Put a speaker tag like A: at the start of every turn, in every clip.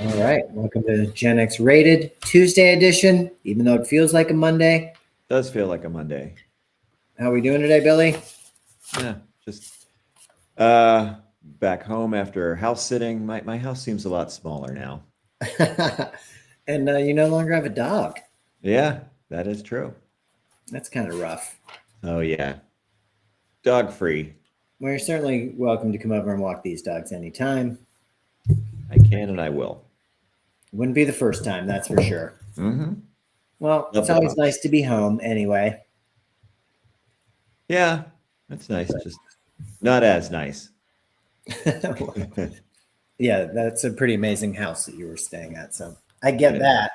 A: All right, welcome to Gen X Rated Tuesday edition, even though it feels like a Monday.
B: Does feel like a Monday.
A: How are we doing today, Billy?
B: Yeah, just back home after house sitting. My house seems a lot smaller now.
A: And you no longer have a dog.
B: Yeah, that is true.
A: That's kind of rough.
B: Oh yeah, dog free.
A: Well, you're certainly welcome to come over and walk these dogs anytime.
B: I can and I will.
A: Wouldn't be the first time, that's for sure.
B: Mm-hmm.
A: Well,
B: Love
A: it's
B: the
A: always
B: pups.
A: nice to be home anyway.
B: Yeah, that's nice. Just not as nice.
A: Yeah, that's a pretty amazing house that you were staying at. So I get
B: It is.
A: that.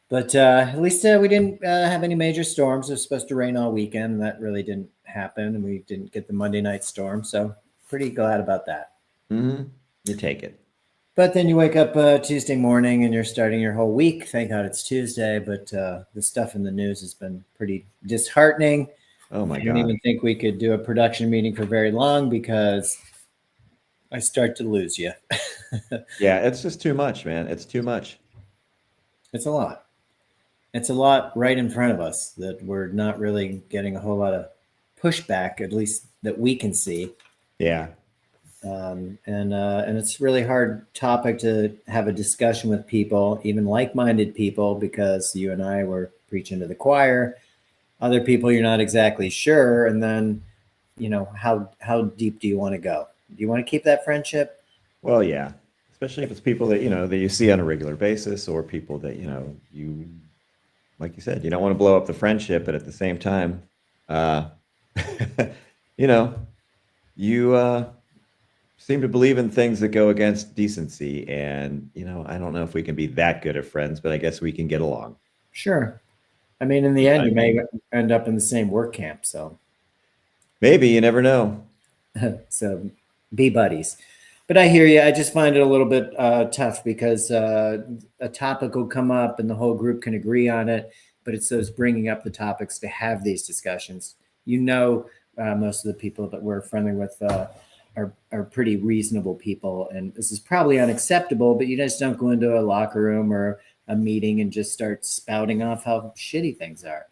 A: But at least we didn't have any major storms. It was supposed to rain all weekend, and that really didn't happen. And we didn't get the Monday night storm. So pretty glad about that.
B: Mm-hmm. You take it.
A: But then you wake up Tuesday morning and you're starting your whole week. Thank God it's Tuesday. But the stuff in the news has been pretty disheartening.
B: Oh my
A: I didn't
B: God.
A: even think we could do a production meeting for very long because I start to lose you.
B: Yeah, it's just too much, man. It's too much.
A: It's a lot. It's a lot right in front of us that we're not really getting a whole lot of pushback, at least that we can see.
B: Yeah.
A: And it's really hard topic to have a discussion with people, even like-minded people, because you and I were preaching to the choir. Other people, you're not exactly sure, and then how deep do you want to go? Do you want to keep that friendship?
B: Well, yeah. Especially if it's people that that you see on a regular basis, or people that you like you said, you don't want to blow up the friendship, but at the same time, uh, you know, you seem to believe in things that go against decency. And, I don't know if we can be that good of friends, but I guess we can get along.
A: Sure. I mean, in the end, you may end up in the same work camp, so
B: Maybe, you never know.
A: so be buddies. But I hear you. I just find it a little bit tough because a topic will come up and the whole group can agree on it, but it's those bringing up the topics to have these discussions. Most of the people that we're friendly with are pretty reasonable people, and this is probably unacceptable. But you just don't go into a locker room or a meeting and just start spouting off how shitty things are.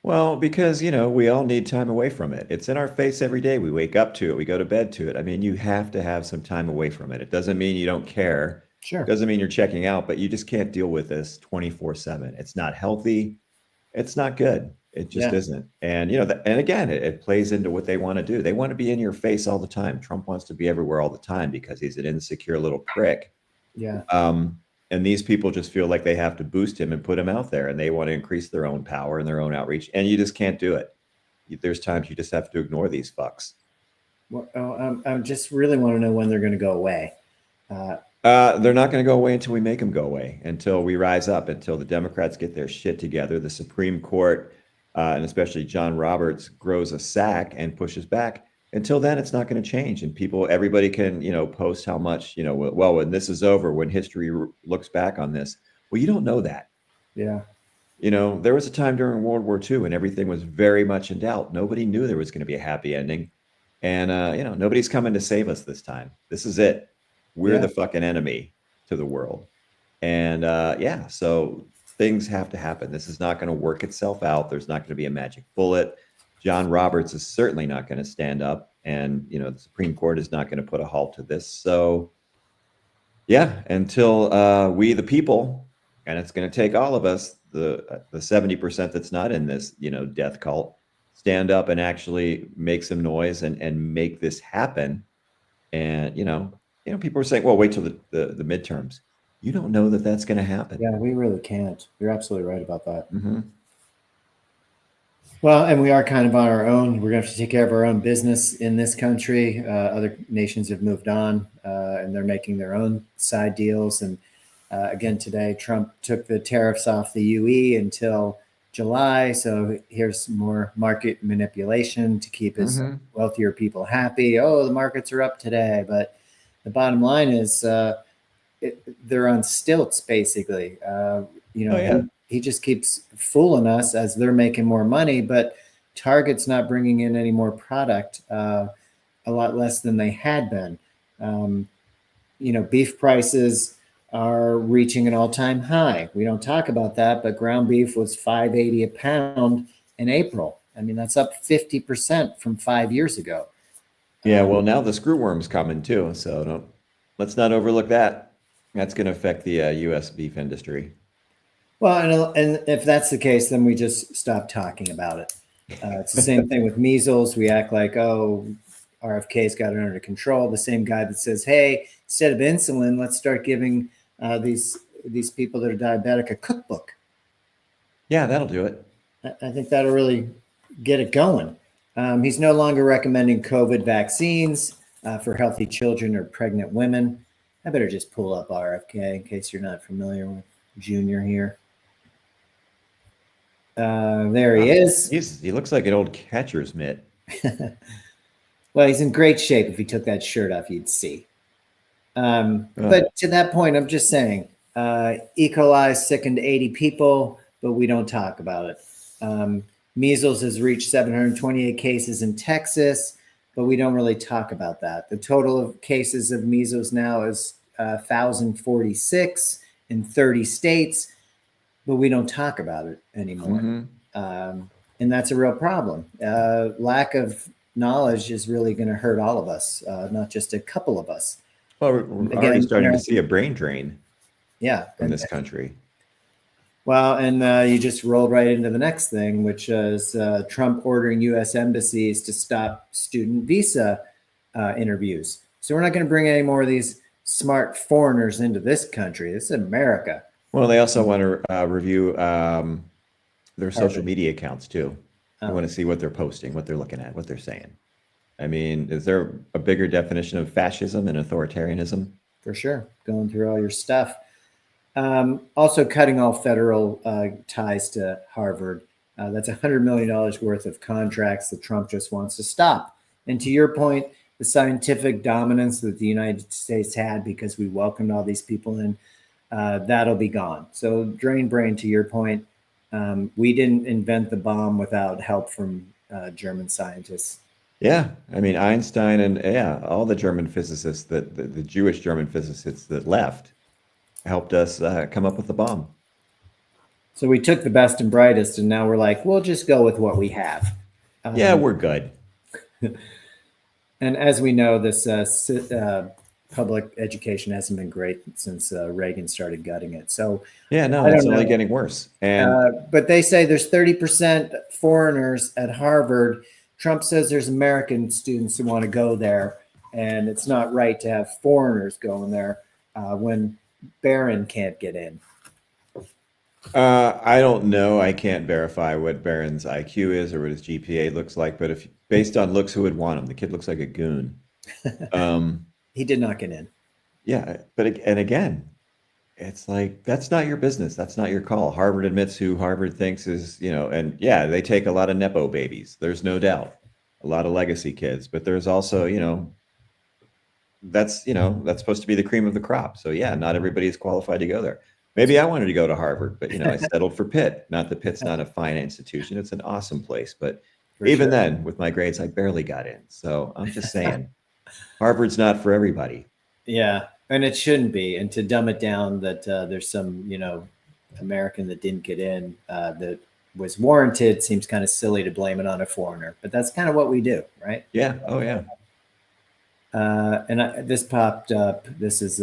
B: Well, because, we all need time away from it. It's in our face every day. We wake up to it, we go to bed to it. I mean, you have to have some time away from it. It doesn't mean you don't care.
A: Sure.
B: Doesn't mean you're checking out, but you just can't deal with this 24/7. It's not healthy. It's not good. It just
A: Yeah.
B: isn't. And, and again, it plays into what they want to do. They want to be in your face all the time. Trump wants to be everywhere all the time because he's an insecure little prick.
A: Yeah.
B: And these people just feel like they have to boost him and put him out there, and they want to increase their own power and their own outreach. And you just can't do it. There's times you just have to ignore these fucks.
A: Well, I just really want to know when they're going to go away.
B: They're not going to go away until we make them go away, until we rise up, until the Democrats get their shit together, the Supreme Court, and especially John Roberts, grows a sack and pushes back. Until then, it's not going to change. And everybody can, post how much, well, when this is over, when history looks back on this. Well, you don't know that.
A: Yeah.
B: There was a time during World War II when everything was very much in doubt. Nobody knew there was going to be a happy ending. And, nobody's coming to save us this time. This is it. We're the fucking enemy to the world. And so things have to happen. This is not going to work itself out. There's not going to be a magic bullet. John Roberts is certainly not going to stand up. And, the Supreme Court is not going to put a halt to this. So, yeah, until we, the people, and it's going to take all of us, the 70% that's not in this, death cult, stand up and actually make some noise and make this happen. And, people are saying, well, wait till the midterms. You don't know that that's going to happen.
A: Yeah, we really can't. You're absolutely right about that.
B: Mm-hmm.
A: Well, and we are kind of on our own. We're going to have to take care of our own business in this country. Other nations have moved on, and they're making their own side deals. And again, today, Trump took the tariffs off the UE until July. So here's more market manipulation to keep his wealthier people happy. Oh, the markets are up today. But the bottom line is they're on stilts, basically. He just keeps fooling us as they're making more money, but Target's not bringing in any more product, a lot less than they had been. Beef prices are reaching an all-time high. We don't talk about that, but ground beef was $5.80 a pound in April. I mean, that's up 50% from 5 years ago.
B: Yeah, well, now the screwworm's coming too, so let's not overlook that. That's going to affect the U.S. beef industry.
A: Well, and if that's the case, then we just stop talking about it. It's the same thing with measles. We act like, oh, RFK's got it under control. The same guy that says, hey, instead of insulin, let's start giving these people that are diabetic a cookbook.
B: Yeah, that'll do it.
A: I think that'll really get it going. He's no longer recommending COVID vaccines for healthy children or pregnant women. I better just pull up RFK in case you're not familiar with Junior here. There he is.
B: He looks like an old catcher's mitt.
A: Well, he's in great shape. If he took that shirt off, you'd see. But to that point, I'm just saying, E. coli sickened 80 people, but we don't talk about it. Measles has reached 728 cases in Texas, but we don't really talk about that. The total of cases of measles now is 1,046 in 30 states, but we don't talk about it anymore. And that's a real problem. Lack of knowledge is really going to hurt all of us, not just a couple of us.
B: Well, we're already starting to see a brain drain.
A: Yeah,
B: in this country.
A: Well, and you just rolled right into the next thing, which is Trump ordering U.S. embassies to stop student visa interviews. So we're not going to bring any more of these smart foreigners into this country. This is America.
B: Well, they also want to review their social media accounts too. They want to see what they're posting, what they're looking at, what they're saying. I mean, is there a bigger definition of fascism and authoritarianism?
A: For sure. Going through all your stuff. Also cutting all federal ties to Harvard. That's $100 million worth of contracts that Trump just wants to stop. And to your point, the scientific dominance that the United States had because we welcomed all these people in, that'll be gone. So drain brain, to your point, we didn't invent the bomb without help from German scientists.
B: Yeah, I mean, Einstein and all the German physicists, the Jewish German physicists that left helped us come up with the bomb.
A: So we took the best and brightest, and now we're like, we'll just go with what we have.
B: Yeah, we're good.
A: And as we know, this public education hasn't been great since Reagan started gutting it. So
B: yeah, no, it's only getting worse. And
A: but they say there's 30% foreigners at Harvard. Trump says there's American students who want to go there, and it's not right to have foreigners going there when Barron can't get in.
B: I don't know. I can't verify what Barron's IQ is or what his GPA looks like, but if based on looks, who would want him? The kid looks like a goon.
A: He did not get in.
B: Yeah, but again, it's like that's not your business. That's not your call. Harvard admits who Harvard thinks is, and yeah, they take a lot of nepo babies. There's no doubt, a lot of legacy kids, but there's also, that's supposed to be the cream of the crop. So yeah, not everybody is qualified to go there. Maybe I wanted to go to Harvard, but I settled for Pitt. Not that Pitt's not a fine institution; it's an awesome place. But even then, with my grades, I barely got in. So I'm just saying, Harvard's not for everybody.
A: Yeah, and it shouldn't be. And to dumb it down, that there's some American that didn't get in that was warranted seems kind of silly to blame it on a foreigner. But that's kind of what we do, right?
B: Yeah. Oh yeah.
A: And this popped up. This is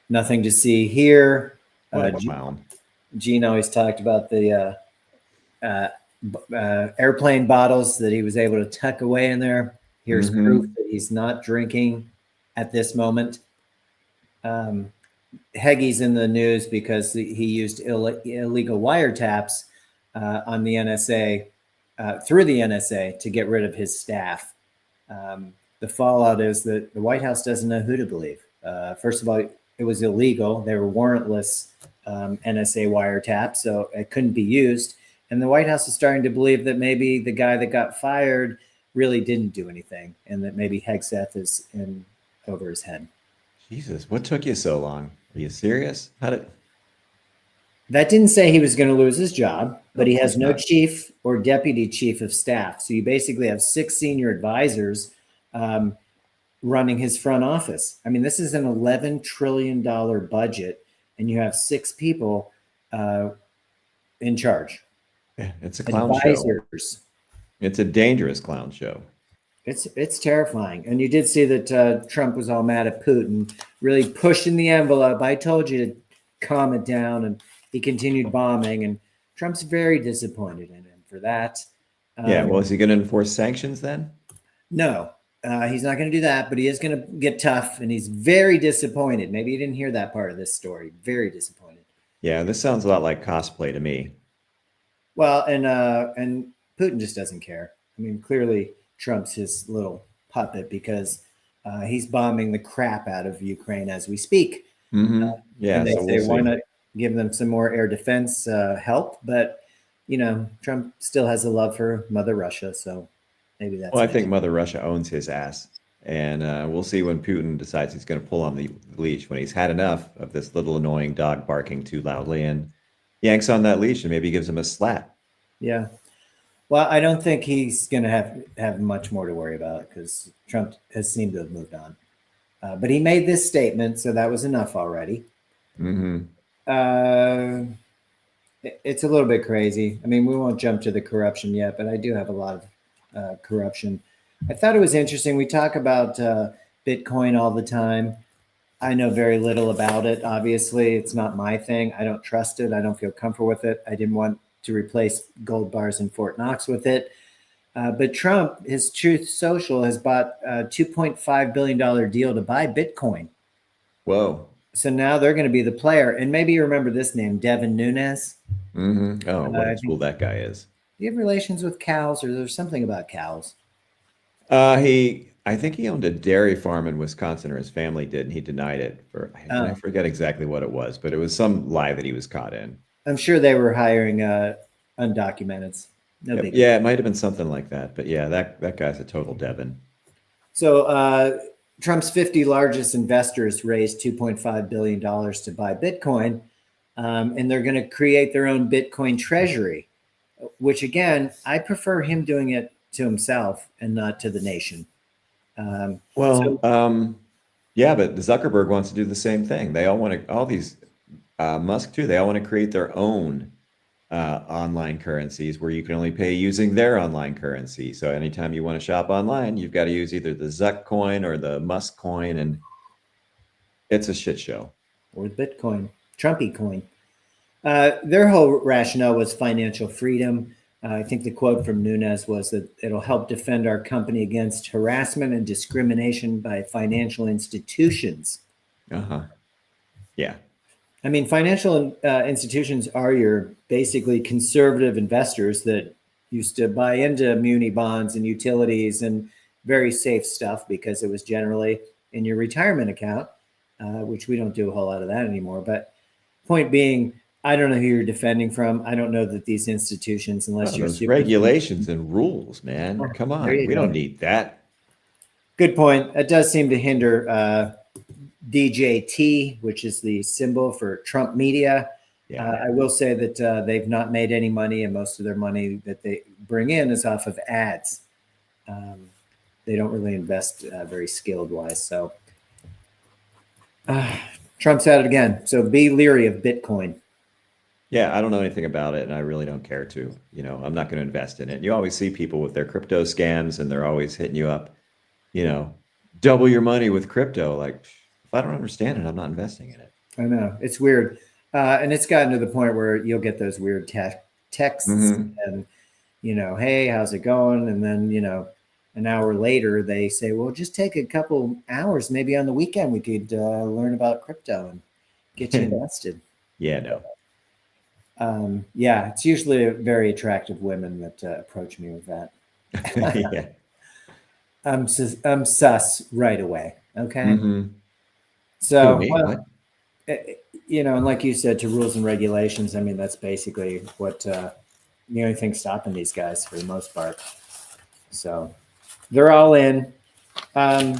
A: nothing to see here. Gene always talked about the airplane bottles that he was able to tuck away in there. Here's proof that he's not drinking at this moment. Heggie's in the news because he used illegal wiretaps on the NSA, through the NSA, to get rid of his staff. The fallout is that the White House doesn't know who to believe. First of all, it was illegal. They were warrantless NSA wiretaps, so it couldn't be used. And the White House is starting to believe that maybe the guy that got fired really didn't do anything, and that maybe Hegseth is in over his head.
B: Jesus, what took you so long? Are you serious?
A: That didn't say he was going to lose his job, but he has no chief or deputy chief of staff. So you basically have 6 senior advisors. running his front office. I mean, this is an $11 trillion budget, and you have 6 people in charge,
B: Yeah, it's a clown show.
A: advisors.
B: It's a dangerous clown show.
A: It's terrifying. And you did see that Trump was all mad at Putin, really pushing the envelope. I told you to calm it down, and he continued bombing. And Trump's very disappointed in him for that.
B: Yeah, well, is he going to enforce sanctions then?
A: No, he's not going to do that, but he is going to get tough, and he's very disappointed. Maybe you didn't hear that part of this story. Very disappointed.
B: Yeah, this sounds a lot like cosplay to me.
A: Well, and Putin just doesn't care. I mean, clearly Trump's his little puppet because he's bombing the crap out of Ukraine as we speak.
B: Yeah,
A: and they
B: so
A: say,
B: we'll
A: why
B: see.
A: not give them some more air defense help? But Trump still has a love for Mother Russia, so maybe that's.
B: Well, I think Mother Russia owns his ass, and we'll see when Putin decides he's going to pull on the leash when he's had enough of this little annoying dog barking too loudly and yanks on that leash and maybe gives him a slap.
A: Yeah. Well, I don't think he's going to have much more to worry about because Trump has seemed to have moved on. But he made this statement, so that was enough already. It's a little bit crazy. I mean, we won't jump to the corruption yet, but I do have a lot of corruption. I thought it was interesting. We talk about Bitcoin all the time. I know very little about it. Obviously, it's not my thing. I don't trust it. I don't feel comfortable with it. I didn't want to replace gold bars in Fort Knox with it. But Trump, his Truth Social, has bought a $2.5 billion deal to buy Bitcoin.
B: Whoa.
A: So now they're going to be the player. And maybe you remember this name, Devin Nunes.
B: Oh, what a tool that guy is.
A: Do you have relations with cows, or there's something about cows?
B: I think he owned a dairy farm in Wisconsin, or his family did, and he denied it I forget exactly what it was, but it was some lie that he was caught in.
A: I'm sure they were hiring undocumented. No big.
B: Yeah, it might have been something like that, but yeah, that guy's a total Devin.
A: So Trump's 50 largest investors raised $2.5 billion to buy Bitcoin, and they're going to create their own Bitcoin treasury, which again, I prefer him doing it to himself and not to the nation.
B: Yeah, but Zuckerberg wants to do the same thing. They all want to, all these, Musk too, they all want to create their own online currencies where you can only pay using their online currency. So anytime you want to shop online, you've got to use either the Zuck coin or the Musk coin, and it's a shit show.
A: Or Bitcoin, Trumpy coin. Their whole rationale was financial freedom. I think the quote from Nunes was that it'll help defend our company against harassment and discrimination by financial institutions.
B: Yeah.
A: I mean, financial institutions are your basically conservative investors that used to buy into muni bonds and utilities and very safe stuff because it was generally in your retirement account, which we don't do a whole lot of that anymore. But point being, I don't know who you're defending from. I don't know that these institutions, unless you're
B: those regulations and rules, man. Come on, we don't need that.
A: Good point. It does seem to hinder DJT, which is the symbol for Trump media. Yeah. I will say that they've not made any money, and most of their money that they bring in is off of ads. They don't really invest very skilled wise. So Trump's at it again. So be leery of Bitcoin.
B: Yeah, I don't know anything about it, and I really don't care to. I'm not going to invest in it. You always see people with their crypto scams, and they're always hitting you up, double your money with crypto. Like, if I don't understand it, I'm not investing in it.
A: I know. It's weird. And it's gotten to the point where you'll get those weird texts and, hey, how's it going? And then, an hour later, they say, well, just take a couple hours, maybe on the weekend, we could learn about crypto and get you invested.
B: Yeah, no.
A: Yeah, it's usually very attractive women that approach me with that.
B: Yeah.
A: I'm sus right away. Okay. So, and like you said, to rules and regulations, I mean, that's basically what the only thing stopping these guys for the most part. So they're all in.
B: Well,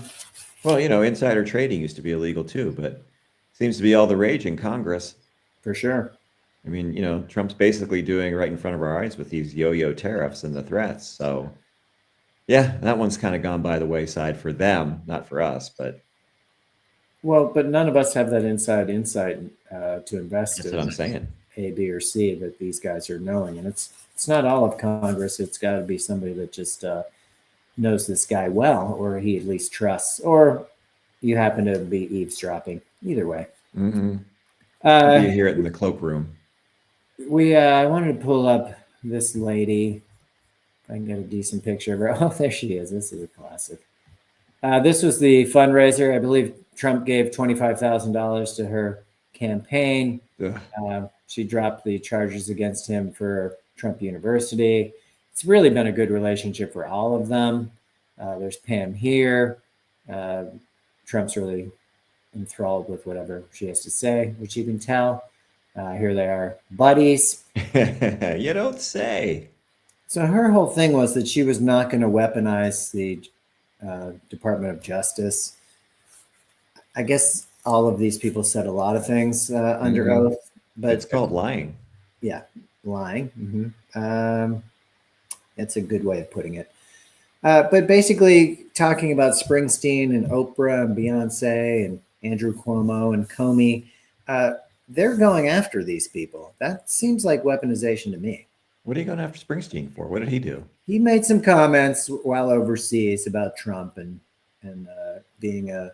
B: insider trading used to be illegal too, but seems to be all the rage in Congress.
A: For sure.
B: I mean, Trump's basically doing right in front of our eyes with these yo-yo tariffs and the threats. So Yeah, that one's kind of gone by the wayside for them, not for us, but
A: Well, but none of us have that inside insight to invest
B: that's what
A: in
B: I'm saying.
A: A, B, or C that these guys are knowing, and it's not all of Congress. It's got to be somebody that just knows this guy well, or he at least trusts, or you happen to be eavesdropping. Either way,
B: Mm-hmm. Maybe
A: uh,
B: you hear it in the cloakroom.
A: we I wanted to pull up this lady. If I can get a decent picture of her. Oh, there she is. This is a classic. This was the fundraiser. I believe Trump gave $25,000 to her campaign.
B: Ugh.
A: She dropped the charges against him for Trump University. It's really been a good relationship for all of them. There's Pam here. Uh, Trump's really enthralled with whatever she has to say, which you can tell. Here they are, buddies.
B: You don't say.
A: So her whole thing was that she was not going to weaponize the Department of Justice. I guess all of these people said a lot of things under
B: Mm-hmm.
A: oath,
B: It's
A: but
B: called lying.
A: yeah, lying. That's a good way of putting it. But basically, talking about Springsteen and Oprah and Beyonce and Andrew Cuomo and Comey, uh, they're going after these people. That seems like weaponization to me.
B: What are you going after Springsteen for? What did he do?
A: He made some comments while overseas about Trump and being a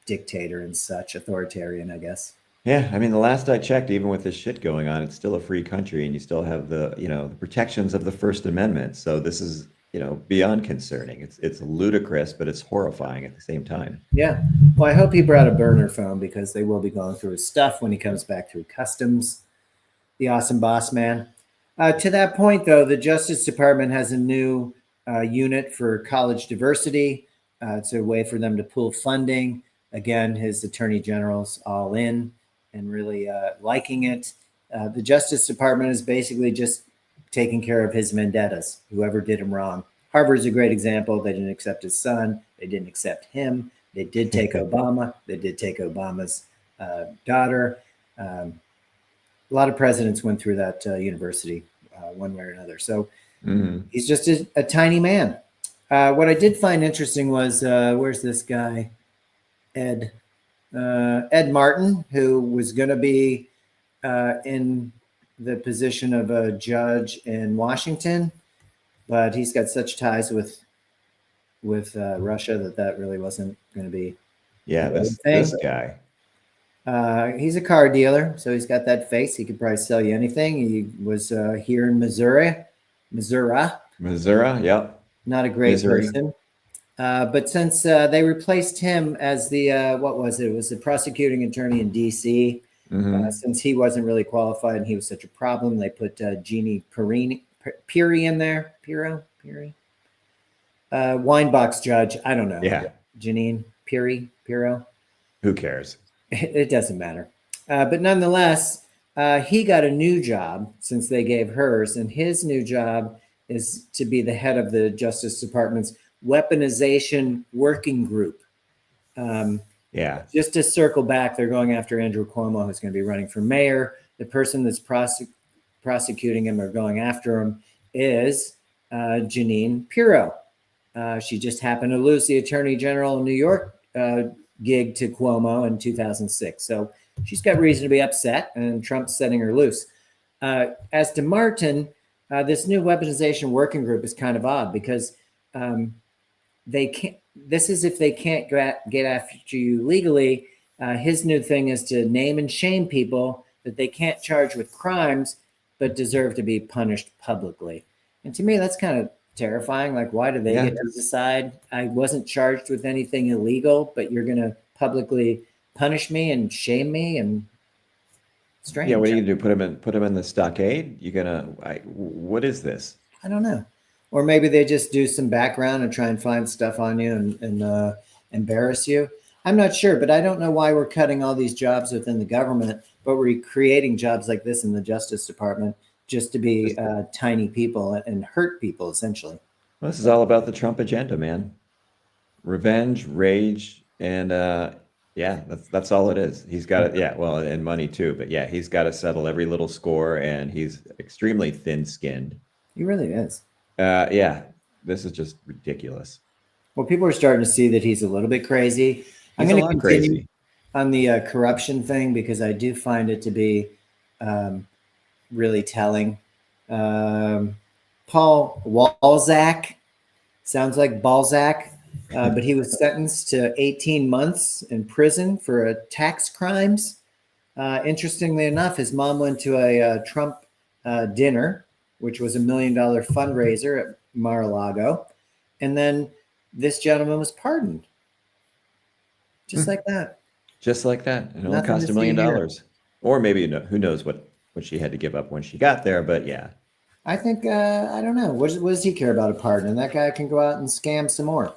A: dictator and such, authoritarian, I guess.
B: Yeah, I mean, the last I checked, even with this shit going on, it's still a free country, and you still have the protections of the First Amendment. So this is, beyond concerning. It's ludicrous, but it's horrifying at the same time.
A: Yeah. Well, I hope he brought a burner phone because they will be going through his stuff when he comes back through customs. The awesome boss man. To that point, though, the Justice Department has a new unit for college diversity. It's a way for them to pool funding. Again, his attorney general's all in and really liking it. The Justice Department is basically just taking care of his vendettas, whoever did him wrong. Harvard's a great example. They didn't accept his son. They didn't accept him. They did take Obama. They did take Obama's daughter. A lot of presidents went through that university one way or another. So
B: Mhm.
A: he's just a tiny man. What I did find interesting was where's this guy, Ed Ed Martin, who was going to be in the position of a judge in Washington, but he's got such ties with Russia that really wasn't going to be
B: Yeah,
A: the right
B: this
A: thing.
B: guy.
A: He's a car dealer, so he's got that face. He could probably sell you anything. He was here in Missouri.
B: Missouri, yep.
A: Not a great
B: Misery.
A: person. But since they replaced him as the what was it? It was the prosecuting attorney in D.C.
B: Hmm.
A: Since he wasn't really qualified and he was such a problem, they put Jeannie Piri in there. Piri, wine box judge. I don't know.
B: Yeah,
A: Janine Piro.
B: who cares?
A: It doesn't matter. But nonetheless, he got a new job since they gave hers, and his new job is to be the head of the Justice Department's Weaponization Working Group. Um,
B: Yeah.
A: just to circle back, they're going after Andrew Cuomo, who's going to be running for mayor. The person that's prosecuting him or going after him is Janine Pirro. She just happened to lose the attorney general in New York gig to Cuomo in 2006. So she's got reason to be upset, and Trump's setting her loose. As to Martin, this new weaponization working group is kind of odd because they can't. This is if they can't get after you legally. His new thing is to name and shame people that they can't charge with crimes, but deserve to be punished publicly. And to me, that's kind of terrifying. Like, why do they
B: Yeah.
A: get to decide? I wasn't charged with anything illegal, but you're going to publicly punish me and shame me, and
B: Yeah, what
A: strange.
B: are you gonna do? Put him in the stockade? What is this?
A: I don't know. Or maybe they just do some background and try and find stuff on you and embarrass you. I'm not sure, but I don't know why we're cutting all these jobs within the government, but we're creating jobs like this in the Justice Department just to be
B: Just
A: tiny people and hurt people, essentially.
B: This is all about the Trump agenda, man. Revenge, rage, and yeah, that's all it is. He's got it. Yeah, well, and money too. But yeah, he's got to settle every little score, and he's extremely thin-skinned.
A: He really is.
B: Yeah. This is just ridiculous.
A: Well, people are starting to see that he's a little bit crazy. I'm
B: He's a
A: going to
B: lot
A: continue
B: crazy.
A: on the corruption thing because I do find it to be um, really telling. Um, Paul Walzak sounds like Balzac, but he was sentenced to 18 months in prison for tax crimes. Interestingly enough, his mom went to a Trump dinner, which was $1 million fundraiser at Mar-a-Lago, and then this gentleman was pardoned, just like that.
B: Just like that. It only
A: Nothing to
B: cost $1
A: see here.
B: million. Or maybe, who knows what she had to give up when she got there. But yeah,
A: I think I don't know. What does he care about a pardon? And that guy can go out and scam some more.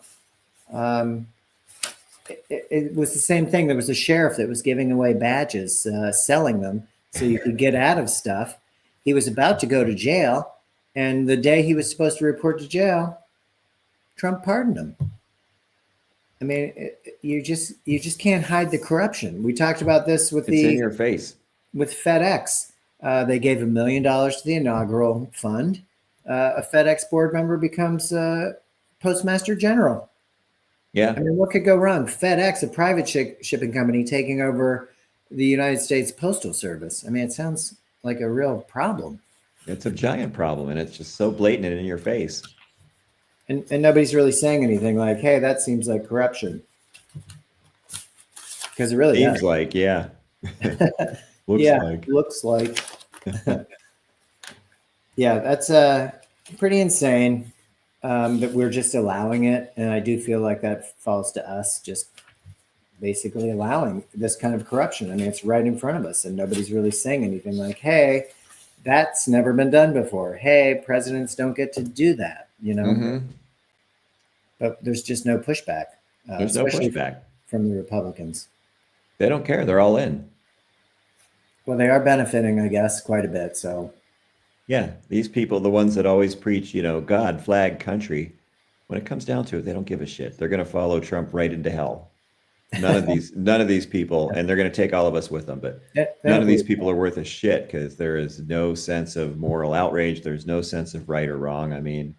A: Um, it was the same thing. There was a sheriff that was giving away badges, selling them so you could get out of stuff. He was about to go to jail, and the day he was supposed to report to jail, Trump pardoned him. I mean, you just can't hide the corruption. We talked about this with
B: it's in your face.
A: FedEx. They gave $1 million to the inaugural fund. A FedEx board member becomes postmaster general.
B: Yeah.
A: I mean, what could go wrong? FedEx, a private shipping company, taking over the United States Postal Service. I mean, it sounds like a real problem.
B: It's a giant problem, and it's just so blatant and in your face.
A: And nobody's really saying anything like, hey, that seems like corruption. Because it really
B: Seems
A: does.
B: like, yeah. Looks
A: Yeah,
B: like.
A: looks like. Yeah, that's pretty insane that we're just allowing it. And I do feel like that falls to us just basically allowing this kind of corruption. I mean, it's right in front of us, and nobody's really saying anything like, hey, that's never been done before. Hey, presidents don't get to do that, you know?
B: Mm-hmm.
A: But there's just no pushback,
B: There's no
A: especially
B: pushback.
A: from the Republicans.
B: They don't care. They're all in.
A: Well, they are benefiting, I guess, quite a bit. So,
B: Yeah. These people, the ones that always preach, God, flag, country, when it comes down to it, they don't give a shit. They're going to follow Trump right into hell. None of these people, and they're going to take all of us with them, but
A: they
B: none
A: don't
B: of these
A: believe
B: people are worth a shit because there is no sense of moral outrage. There's no sense of right or wrong. I mean,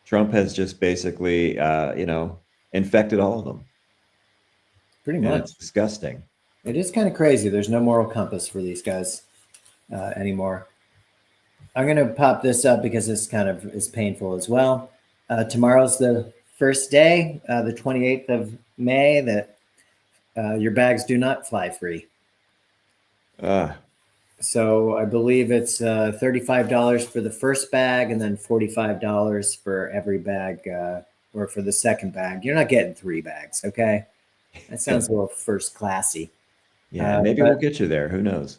B: Trump has just basically, infected all of them,
A: pretty
B: and
A: much.
B: it's disgusting.
A: It is kind of crazy. There's no moral compass for these guys anymore. I'm going to pop this up because this kind of is painful as well. Tomorrow's the first day, the 28th of May, that your bags do not fly free.
B: Uh,
A: So I believe it's $35 for the first bag and then $45 for every bag or for the second bag. You're not getting 3 bags, okay? That sounds a little first classy.
B: yeah, and maybe
A: But
B: we'll get you there. Who knows?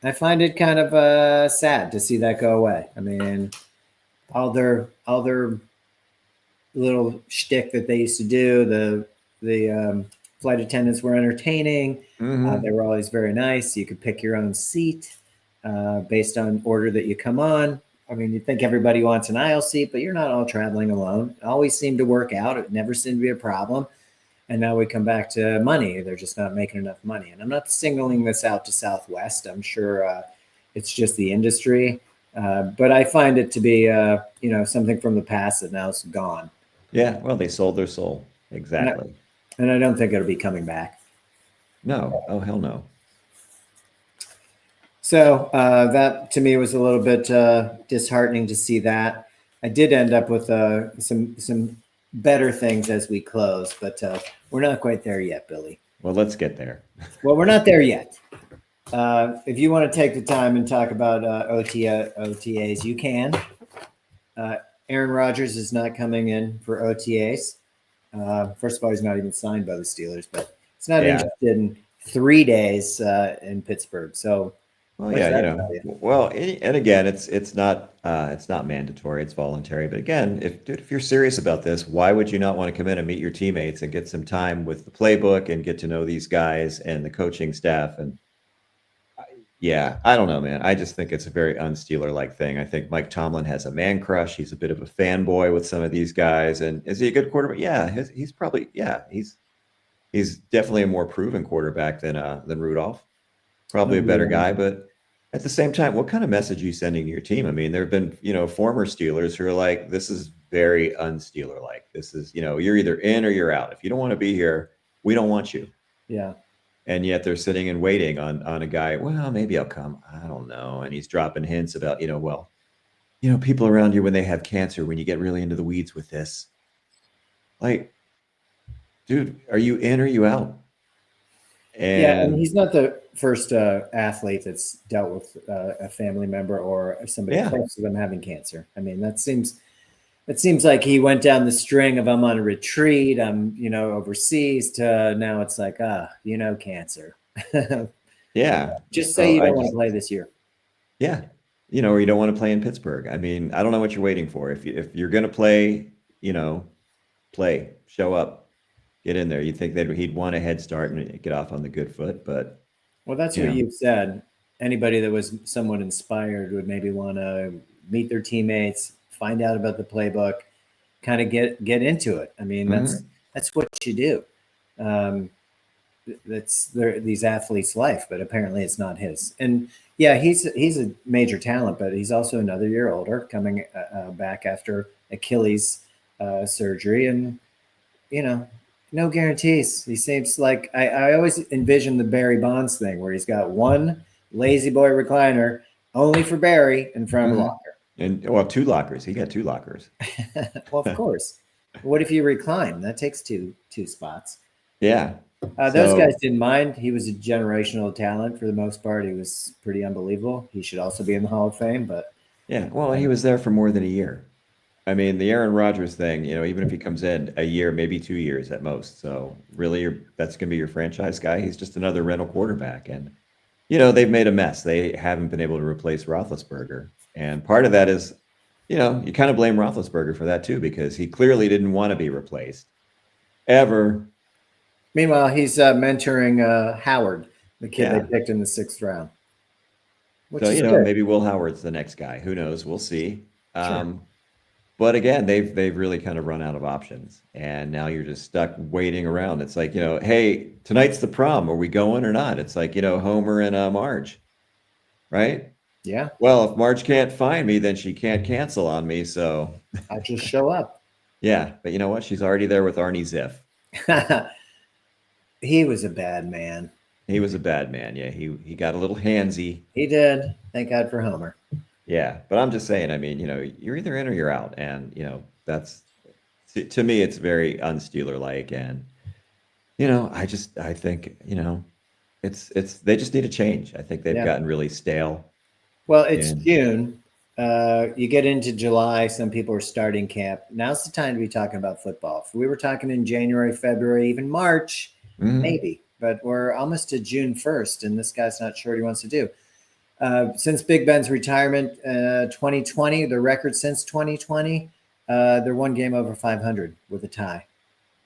A: I find it kind of sad to see that go away. I mean, all their little shtick that they used to do, the flight attendants were entertaining.
B: Mm-hmm.
A: They were always very nice. You could pick your own seat based on order that you come on. I mean, you think everybody wants an aisle seat, but you're not all traveling alone. It always seemed to work out. It never seemed to be a problem. And now we come back to money. They're just not making enough money. And I'm not singling this out to Southwest. I'm sure it's just the industry. But I find it to be, something from the past that now is gone.
B: Yeah, well, they sold their soul.
A: And I,
B: Exactly.
A: and I don't think it'll be coming back.
B: No. Oh, hell no.
A: So that to me was a little bit disheartening to see that. I did end up with some better things as we close, but we're not quite there yet, Billy.
B: Well, let's get there.
A: Well, we're not there yet. If you want to take the time and talk about OTAs, you can. Aaron Rodgers is not coming in for OTAs. First of all, he's not even signed by the Steelers, but he's not
B: Yeah.
A: interested in 3 days in Pittsburgh. So,
B: Well,
A: what's
B: yeah,
A: that tell you?
B: well, and again, it's not mandatory, it's voluntary. But again, if you're serious about this, why would you not want to come in and meet your teammates and get some time with the playbook and get to know these guys and the coaching staff? And yeah, I don't know, man. I just think it's a very unsteeler like thing. I think Mike Tomlin has a man crush. He's a bit of a fanboy with some of these guys. And is he a good quarterback? Yeah, he's probably he's definitely a more proven quarterback than Rudolph. Probably a better guy, but At the same time, what kind of message are you sending to your team? I mean, there have been, former Steelers who are like, this is very unsteeler like. This is, you're either in or you're out. If you don't want to be here, we don't want you.
A: Yeah.
B: And yet they're sitting and waiting on a guy. Well, maybe I'll come. I don't know. And he's dropping hints about, people around you when they have cancer, when you get really into the weeds with this. Like, dude, are you in or are you out?
A: Yeah, and
B: And
A: he's not the first athlete that's dealt with a family member or somebody
B: yeah,
A: close to them having cancer. I mean, it seems like he went down the string of I'm on a retreat, I'm overseas, to now it's like cancer.
B: yeah.
A: Just say
B: So
A: you
B: I
A: don't want to
B: just,
A: play this year.
B: yeah, or you don't want to play in Pittsburgh. I mean, I don't know what you're waiting for. If you're going to play, play, show up, get in there. You'd think that he'd want a head start and get off on the good foot, but
A: Well, that's
B: you
A: what
B: know,
A: you've said. Anybody that was somewhat inspired would maybe want to meet their teammates, find out about the playbook, kind of get into it. I mean,
B: mhm.
A: that's what you do. Um, that's these athletes' life, but apparently it's not his. And yeah, he's a major talent, but he's also another year older, coming back after Achilles surgery, and you know, no guarantees. He seems like I always envision the Barry Bonds thing where he's got one lazy boy recliner only for Barry in front of a locker.
B: And well, two lockers. He got two lockers.
A: Well, of course. What if you recline? That takes two spots.
B: Yeah.
A: Those guys
B: So
A: didn't mind. He was a generational talent for the most part. He was pretty unbelievable. He should also be in the Hall of Fame, but
B: yeah, well, he
A: um,
B: was there for more than a year. I mean, the Aaron Rodgers thing, even if he comes in a year, maybe 2 years at most. So really, that's going to be your franchise guy. He's just another rental quarterback. And, they've made a mess. They haven't been able to replace Roethlisberger. And part of that is, you kind of blame Roethlisberger for that too, because he clearly didn't want to be replaced ever.
A: meanwhile, he's mentoring Howard, the kid they
B: Yeah.
A: picked in the 6th round, which
B: So,
A: is good.
B: maybe Will Howard's the next guy. Who knows? We'll see.
A: Sure.
B: But again, they've really kind of run out of options, and now you're just stuck waiting around. It's like, hey, tonight's the prom. Are we going or not? It's like, Homer and Marge, right?
A: Yeah.
B: Well, if Marge can't find me, then she can't cancel on me. So
A: I just show up.
B: yeah, but you know what? She's already there with Arnie Ziff.
A: He was a bad man.
B: He was a bad man. Yeah, he got a little handsy.
A: He did. Thank God for Homer.
B: Yeah, but I'm just saying. I mean, you're either in or you're out, and that's to me, it's very unsteeler like, and I think it's they just need a change. I think they've
A: Yeah.
B: gotten really stale.
A: Well, it's
B: And
A: June. You get into July, some people are starting camp. Now's the time to be talking about football. If we were talking in January, February, even March,
B: mhm.
A: maybe, but we're almost to June 1st, and this guy's not sure what he wants to do. Since Big Ben's retirement, 2020, the record since 2020, they're one game over 500 with a tie.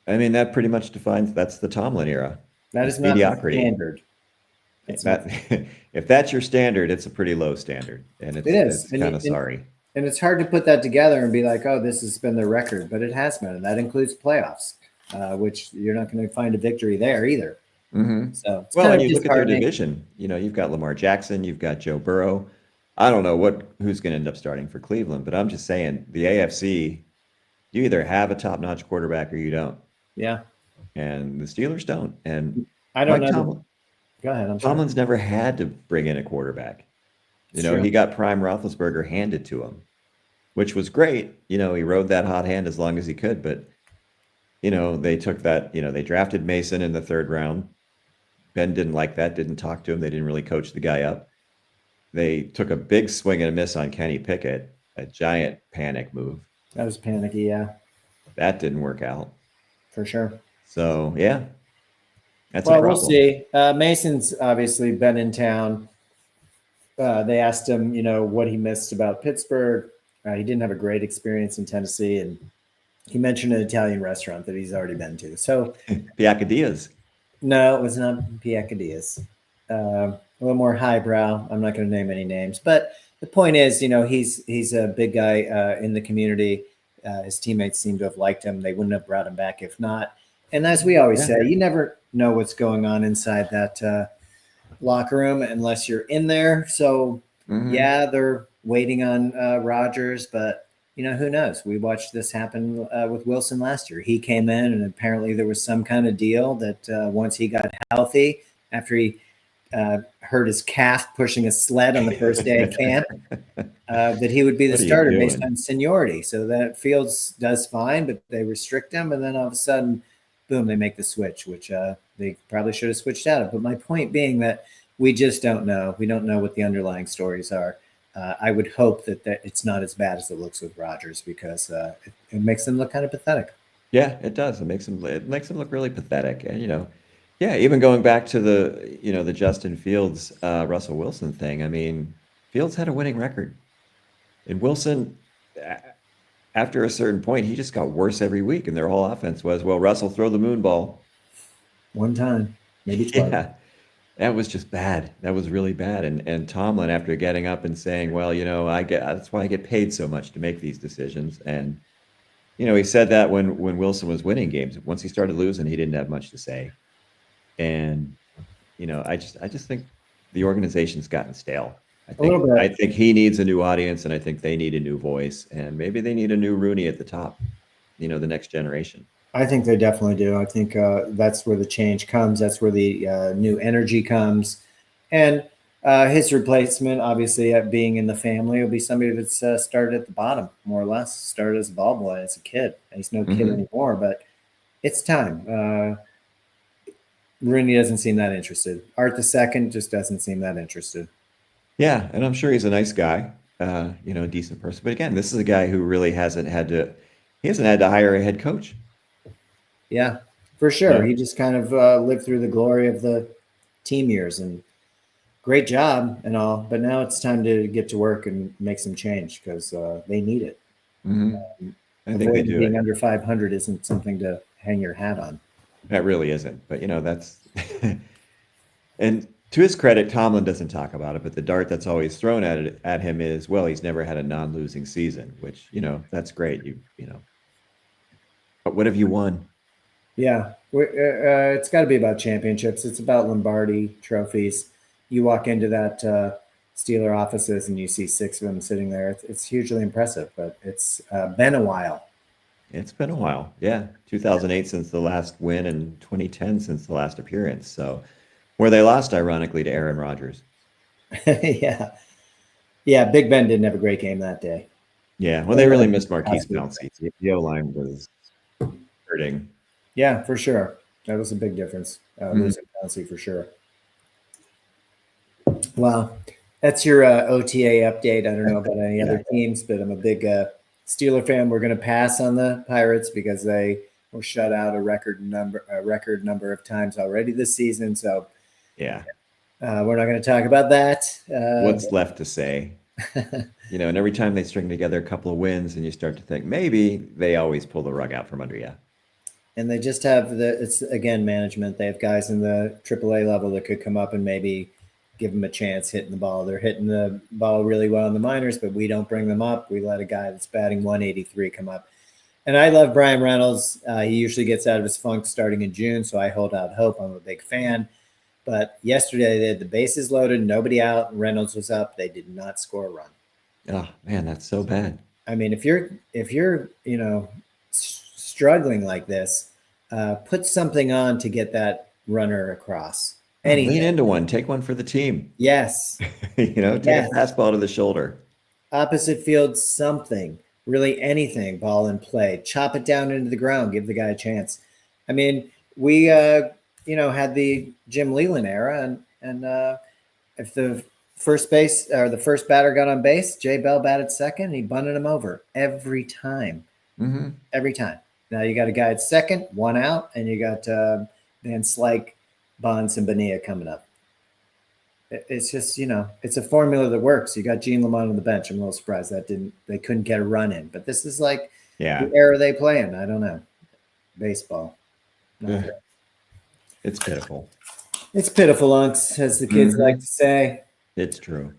B: I mean, that pretty much defines that's the Tomlin era.
A: That is
B: It's
A: not the
B: mediocrity.
A: standard. That's not.
B: That if that's your standard, it's a pretty low standard, and
A: It
B: it's
A: is,
B: kind of sorry.
A: and it's hard to put that together and be like, oh, this has been the record, but it has been, and that includes playoffs, which you're not going to find a victory there either.
B: Hmm.
A: So it's
B: Well,
A: kind
B: and
A: of
B: you look at their
A: disheartening.
B: division. You've got Lamar Jackson, you've got Joe Burrow. I don't know who's going to end up starting for Cleveland, but I'm just saying the AFC. You either have a top-notch quarterback or you don't,
A: Yeah,
B: and the Steelers don't. And
A: I don't
B: Mike
A: know.
B: Tomlin,
A: Go ahead. I'm sorry.
B: Tomlin's never had to bring in a quarterback.
A: It's true.
B: He got prime Roethlisberger handed to him, which was great. He rode that hot hand as long as he could, but they took that. They drafted Mason in the third round. Ben didn't like that. Didn't talk to him. They didn't really coach the guy up. They took a big swing and a miss on Kenny Pickett, a giant panic move.
A: That was panicky. Yeah,
B: That didn't work out.
A: for sure.
B: So yeah, that's a
A: Well, we'll
B: problem.
A: see. Mason's obviously been in town. They asked him, what he missed about Pittsburgh. He didn't have a great experience in Tennessee, and he mentioned an Italian restaurant that he's already been to. So
B: Piacadillas.
A: no, it was not Piacadillas. A little more highbrow. I'm not going to name any names, but the point is, he's a big guy in the community. His teammates seem to have liked him. They wouldn't have brought him back if not. And as we always
B: Yeah.
A: say, you never know what's going on inside locker room unless you're in there. So yeah, they're waiting on Rodgers, but who knows? We watched this happen with Wilson last year. He came in, and apparently there was some kind of deal that once he got healthy, after he hurt his calf pushing a sled on the first day of camp, that he would be the starter based on seniority. So that Fields does fine, but they restrict him, and then all of a sudden, boom, they make the switch, which they probably should have switched out of. But my point being that we just don't know. We don't know what the underlying stories are. I would hope that it's not as bad as it looks with Rodgers, because it makes them look kind of pathetic.
B: Yeah, it does. It makes them look really pathetic. And yeah, even going back to the Justin Fields Russell Wilson thing. I mean, Fields had a winning record, and Wilson, after a certain point, he just got worse every week, and their whole offense was, well, Russell, throw the moon ball.
A: One time, maybe twice.
B: Yeah, that was just bad. That was really bad. And Tomlin, after getting up and saying, well, that's why I get paid so much to make these decisions. And he said that when Wilson was winning games. Once he started losing, he didn't have much to say. And I just think the organization's gotten stale. I think he needs a new audience, and I think they need a new voice, and maybe they need a new Rooney at the top. The next generation.
A: I think they definitely do. I think that's where the change comes. That's where the new energy comes, and his replacement, obviously, being in the family, will be somebody that's started at the bottom, more or less. Started as a ball boy as a kid. He's no kid anymore, but it's time. Rooney doesn't seem that interested. Art II just doesn't seem that interested.
B: Yeah, and I'm sure he's a nice guy, a decent person. But again, this is a guy who really hasn't had to hire a head coach.
A: Yeah, for sure. Yeah. He just kind of lived through the glory of the team years, and great job and all. But now it's time to get to work and make some change, because they need it.
B: I think they do.
A: Being under 500 isn't something to hang your hat on.
B: That really isn't. But that's and to his credit, Tomlin doesn't talk about it, but the dart that's always thrown at him is, well, he's never had a non-losing season, which that's great. But what have you won?
A: Yeah, it's got to be about championships. It's about Lombardi trophies. You walk into that Steeler offices and you see 6 of them sitting there. It's hugely impressive, but it's been a while.
B: It's been a while. Yeah. 2008 since the last win, and 2010 since the last appearance. So where they lost, ironically, to Aaron Rodgers.
A: Yeah. Yeah, Big Ben didn't have a great game that day.
B: Yeah, well, they really missed Marquise Pouncey. The O-line was hurting.
A: Yeah, for sure. That was a big difference. Losing Pouncey for sure. Well, that's your OTA update. I don't know about any other teams, but I'm a big Steeler fan. We're going to pass on the Pirates because they were shut out a record number of times already this season. So
B: yeah,
A: we're not going to talk about that.
B: What's left to say? And every time they string together a couple of wins, and you start to think maybe they always pull the rug out from under you. And
A: they just have it's again management. They have guys in the AAA level that could come up and maybe give them a chance hitting the ball. They're hitting the ball really well in the minors, but we don't bring them up. We let a guy that's batting 183 come up. And I love Brian Reynolds. He usually gets out of his funk starting in June, so I hold out hope. I'm a big fan. But yesterday they had the bases loaded, nobody out, and Reynolds was up. They did not score a run.
B: Oh man, that's so bad.
A: I mean, if you're struggling like this, put something on to get that runner across.
B: Lean into one. Take one for the team.
A: Yes.
B: Take a fastball to the shoulder.
A: Opposite field, something. Really anything. Ball in play. Chop it down into the ground. Give the guy a chance. I mean, we had the Jim Leland era, and if the first base or the first batter got on base, Jay Bell batted second. He bunted him over every time. Every time. Now you got a guy at second, 1 out, and you got Van Slyke, Bonds, and Bonilla coming up. It's just it's a formula that works. You got Gene Lamont on the bench. I'm a little surprised they couldn't get a run in. But this is like the era they play in. I don't know. Baseball.
B: It's pitiful.
A: It's pitiful, Unks, as the kids like to say.
B: It's true.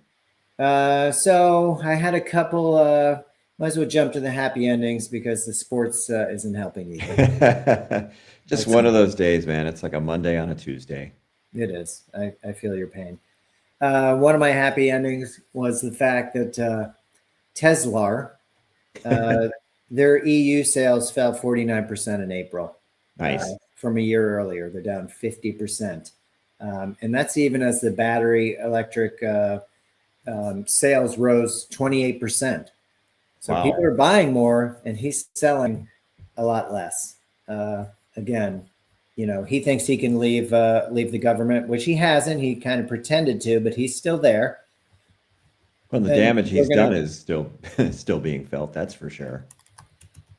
A: So I had a couple. Might as well jump to the happy endings because the sports isn't helping either.
B: Just one of those days, man. It's like a Monday on a Tuesday.
A: It is. I feel your pain. One of my happy endings was the fact that Tesla, uh, their EU sales fell 49% in April
B: Nice.
A: from a year earlier. They're down 50%. And that's even as the battery electric sales rose 28%. So people
B: Wow.
A: are buying more and he's selling a lot less. Again, he thinks he can leave the government, which he hasn't. He kind of pretended to, but he's still there.
B: Well, the
A: And
B: damage
A: we're
B: he's
A: gonna,
B: done is still still being felt. That's for sure.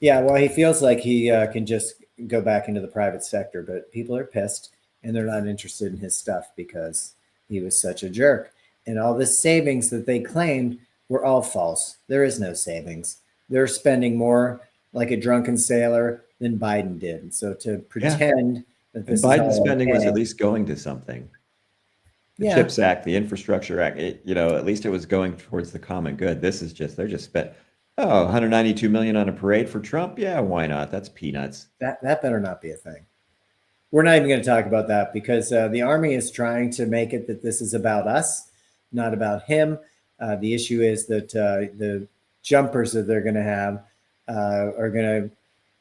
A: yeah. Well, he feels like he can just go back into the private sector, but people are pissed and they're not interested in his stuff because he was such a jerk. And all the savings that they claimed were all false. There is no savings. They're spending more like a drunken sailor than Biden did. So to
B: Yeah.
A: pretend that
B: And
A: this is
B: Biden's
A: all
B: spending was at
A: okay,
B: least going to something. The
A: yeah,
B: CHIPS Act, the Infrastructure Act, at least it was going towards the common good. This is just, they're just spent, 192 million on a parade for Trump. Yeah, why not? That's peanuts.
A: that better not be a thing. We're not even going to talk about that because the army is trying to make it that this is about us, not about him. The issue is that the jumpers that they're going to have are going to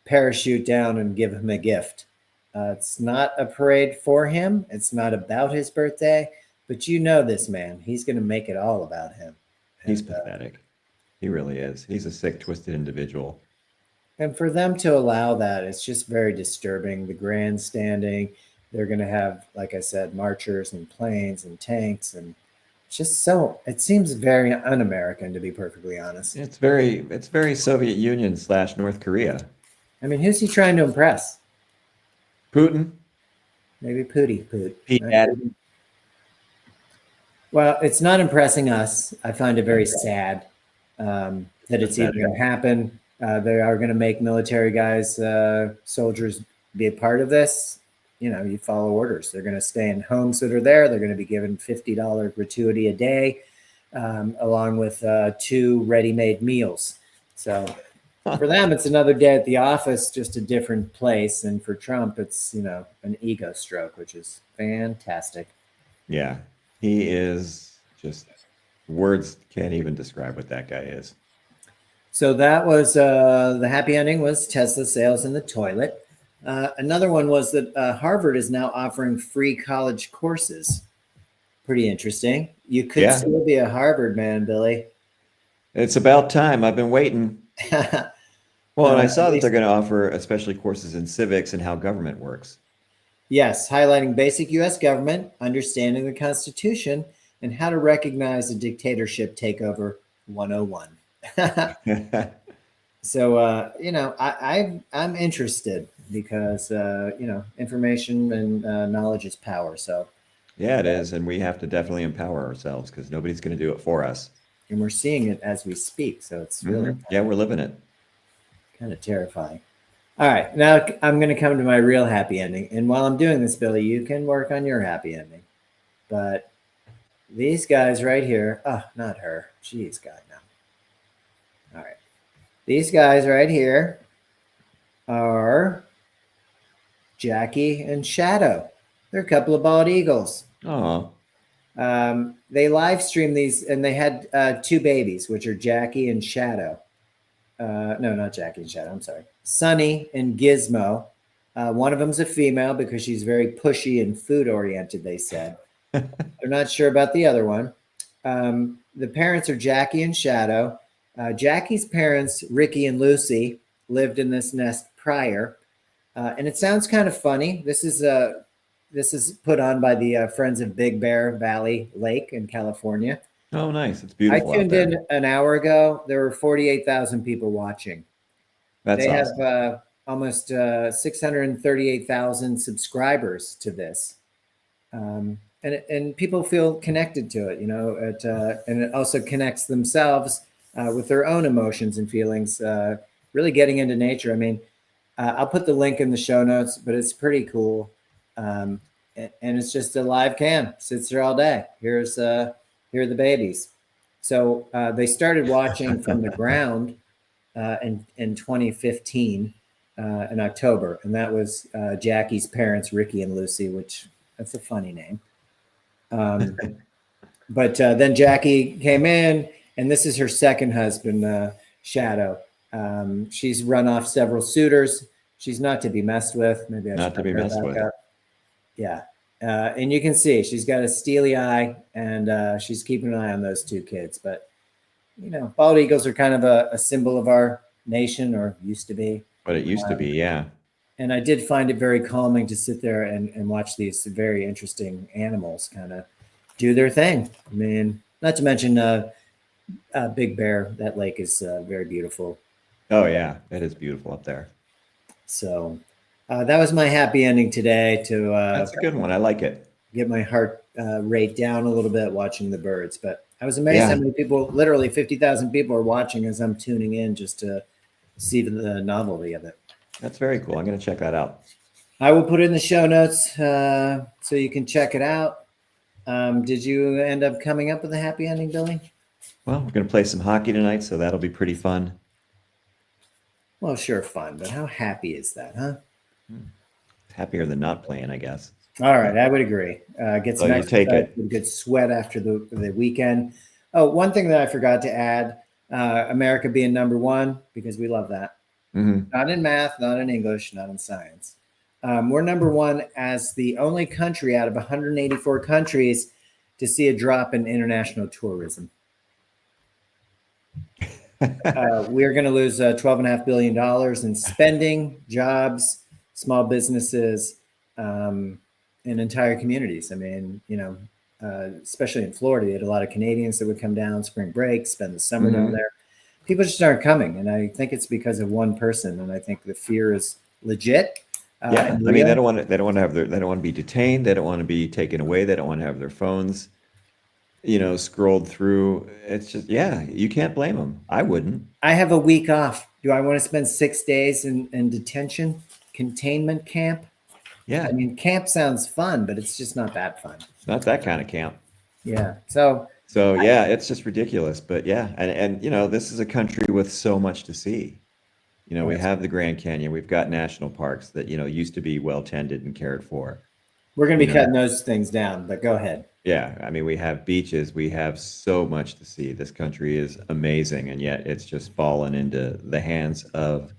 A: parachute down and give him a gift. It's not a parade for him. It's not about his birthday, but this man. He's going to make it all about him.
B: He's
A: And
B: pathetic. He really is. He's a sick, twisted individual.
A: And for them to allow that, it's just very disturbing. The grandstanding, they're going to have, like I said, marchers and planes and tanks, and it seems very un-American, to be perfectly honest.
B: It's very Soviet Union / North Korea.
A: I mean, who's he trying to impress?
B: Putin,
A: Maybe Pootie Poot.
B: P. Daddy.
A: Well, it's not impressing us. I find it very sad that it's even
B: Pathetic.
A: going to happen. They are going to make military guys, soldiers, be a part of this. You follow orders. They're going to stay in homes that are there. They're going to be given $50 gratuity a day, along with 2 ready-made meals. So for them, it's another day at the office, just a different place. And for Trump, it's an ego stroke, which is fantastic.
B: Yeah, he is just, words can't even describe what that guy is.
A: So that was the happy ending was Tesla sales in the toilet. Another one was that Harvard is now offering free college courses. Pretty interesting. You could
B: Yeah,
A: still be a Harvard man, Billy.
B: it's about time. I've been waiting. Well, and I
A: At
B: saw that they're
A: least,
B: going to offer especially courses in civics and how government works.
A: yes, highlighting basic U.S. government, understanding the Constitution, and how to recognize a dictatorship takeover 101. So I'm interested because information and knowledge is power. So
B: Yeah, it is. And we have to definitely empower ourselves because nobody's going to do it for us.
A: and we're seeing it as we speak. So it's really
B: Yeah, we're living it.
A: kind of terrifying. All right, now I'm going to come to my real happy ending. And while I'm doing this, Billy, you can work on your happy ending. But these guys right here, oh, not her. Jeez, God, no. All right. These guys right here are Jackie and Shadow. They're a couple of bald eagles.
B: Oh,
A: They live streamed these and they had 2 babies, which are Jackie and Shadow. No, not Jackie and Shadow. I'm sorry. Sunny and Gizmo. One of them's a female because she's very pushy and food oriented, they said. They're not sure about the other one. The parents are Jackie and Shadow. Jackie's parents, Ricky and Lucy, lived in this nest prior. And it sounds kind of funny. This is put on by the Friends of Big Bear Valley Lake in California.
B: oh, nice. It's
A: I
B: beautiful out
A: tuned
B: there.
A: in an hour ago. There were 48,000 people watching.
B: That's
A: They have
B: awesome.
A: almost 638,000 subscribers to this. And people feel connected to it, and it also connects themselves with their own emotions and feelings, really getting into nature. I mean, I'll put the link in the show notes, but it's pretty cool. And it's just a live cam, sits there all day. Here are the babies. So they started watching from the ground in 2015 in October, and that was Jackie's parents, Ricky and Lucy, which that's a funny name. But then Jackie came in, and this is her second husband, Shadow. She's run off several suitors. She's not to be messed with. Maybe I should
B: Not to be
A: put her
B: messed
A: back
B: with.
A: up. Yeah. And you can see she's got a steely eye, and she's keeping an eye on those two kids. But, bald eagles are kind of a symbol of our nation, or used to be.
B: But it used to be, yeah.
A: And I did find it very calming to sit there and watch these very interesting animals kind of do their thing. I mean, not to mention Big Bear. That lake is very beautiful.
B: Oh, yeah. It is beautiful up there.
A: So that was my happy ending today to
B: That's a good one. I like it.
A: get my heart rate down a little bit watching the birds. But I was amazed how many people, literally 50,000 people are watching as I'm tuning in just to see the novelty of it.
B: That's very cool. I'm going to check that out.
A: I will put it in the show notes so you can check it out. Did you end up coming up with a happy ending, Billy?
B: Well, we're going to play some hockey tonight, so that'll be pretty fun.
A: Well, sure, fun, but how happy is that, huh?
B: Happier than not playing, I guess.
A: All right, I would agree. Get some exercise, a good sweat after the weekend. Oh, one thing that I forgot to add, America being number one, because we love that. Not in math, not in English, not in science. We're number one as the only country out of 184 countries to see a drop in international tourism. We're going to lose $12.5 billion in spending, jobs, small businesses, and entire communities. I mean, especially in Florida, you had a lot of Canadians that would come down spring break, spend the summer down there. People just aren't coming, and I think it's because of one person. And I think the fear is legit.
B: Yeah, I mean, they don't want to be detained. They don't want to be taken away. They don't want to have their phones, scrolled through. It's just, you can't blame them. I wouldn't.
A: I have a week off. Do I want to spend 6 days in detention, containment camp?
B: Yeah.
A: I mean, camp sounds fun, but it's just not that fun.
B: It's not that kind of camp.
A: Yeah.
B: So yeah, it's just ridiculous. But yeah, and this is a country with so much to see. We have the Grand Canyon. We've got national parks that, used to be well tended and cared for.
A: We're going to be cutting those things down, but go ahead.
B: Yeah. I mean, we have beaches. We have so much to see. This country is amazing. And yet it's just fallen into the hands of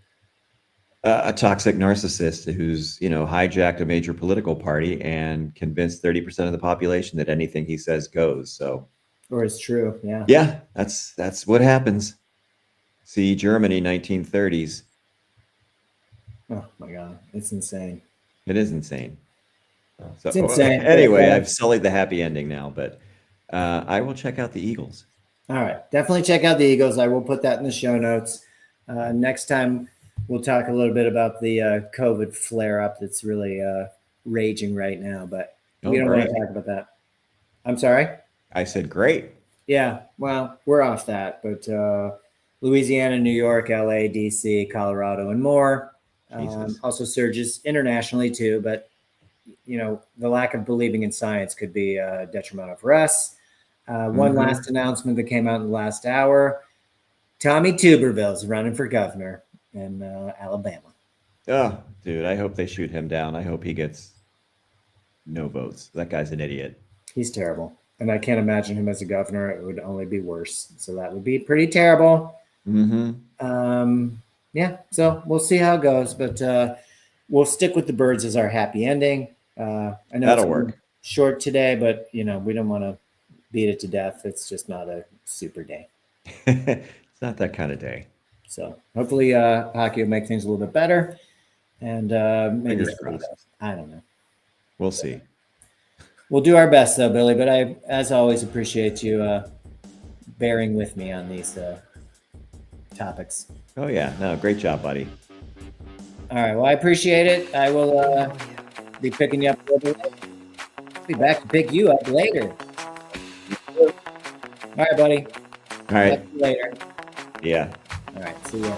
B: a toxic narcissist who's, hijacked a major political party and convinced 30% of the population that anything he says goes. So,
A: or it's true. Yeah.
B: Yeah. That's what happens. See Germany, 1930s.
A: Oh my God. It's insane.
B: It is insane. So,
A: it's insane.
B: Anyway, I've sullied the happy ending now, but I will check out the Eagles.
A: All right. Definitely check out the Eagles. I will put that in the show notes. Next time, we'll talk a little bit about the COVID flare-up that's really raging right now, but we don't want to talk about that. I'm sorry?
B: I said great.
A: Yeah. Well, we're off that, but Louisiana, New York, LA, DC, Colorado, and more. Also surges internationally too, but the lack of believing in science could be detrimental for us. One last announcement that came out in the last hour: Tommy Tuberville's running for governor in Alabama.
B: Oh, dude, I hope they shoot him down. I hope he gets no votes. That guy's an idiot.
A: He's terrible, and I can't imagine him as a governor. It would only be worse. So that would be pretty terrible. Yeah, so we'll see how it goes, but we'll stick with the birds as our happy ending. I know
B: that'll work.
A: Short today, but we don't want to beat it to death. It's just not a super day.
B: It's not that kind of day.
A: So hopefully hockey will make things a little bit better, and maybe I don't know.
B: We'll see.
A: We'll do our best though, Billy. But I, as always, appreciate you bearing with me on these topics.
B: Oh yeah, no, great job, buddy.
A: All right, well, I appreciate it. I will be picking you up a little bit later. I'll be back to pick you up later. All right, buddy.
B: All right.
A: Talk to you later.
B: Yeah.
A: All right, see ya.